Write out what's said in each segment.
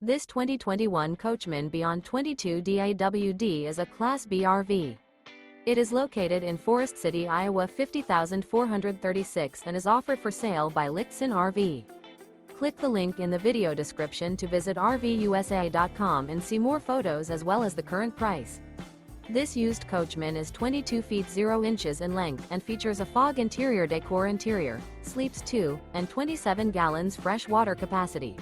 This 2021 Coachmen Beyond 22 DAWD is a Class B RV. It is located in Forest City, Iowa 50,436 and is offered for sale by Lichtsinn RV. Click the link in the video description to visit RVUSA.com and see more photos as well as the current price. This used Coachman is 22 feet 0 inches in length and features a Fog Interior Decor interior, sleeps 2, and 27 gallons fresh water capacity.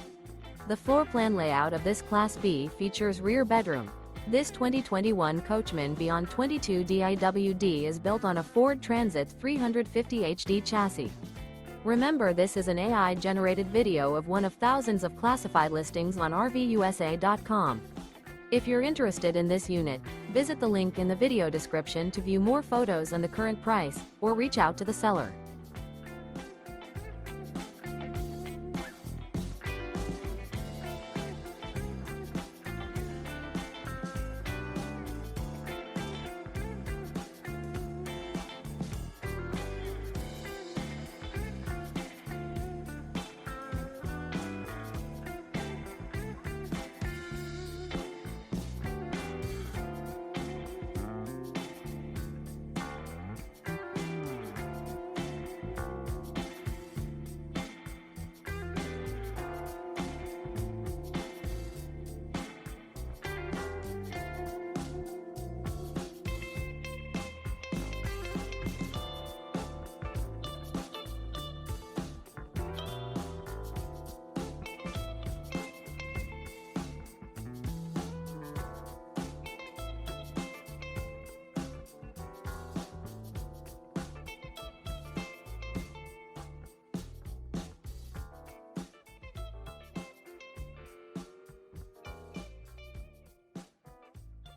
The floor plan layout of this Class B features rear bedroom. This 2021 Coachmen Beyond 22 DAWD is built on a Ford Transit 350 HD chassis. Remember, this is an AI-generated video of one of thousands of classified listings on RVUSA.com. If you're interested in this unit, visit the link in the video description to view more photos and the current price, or reach out to the seller.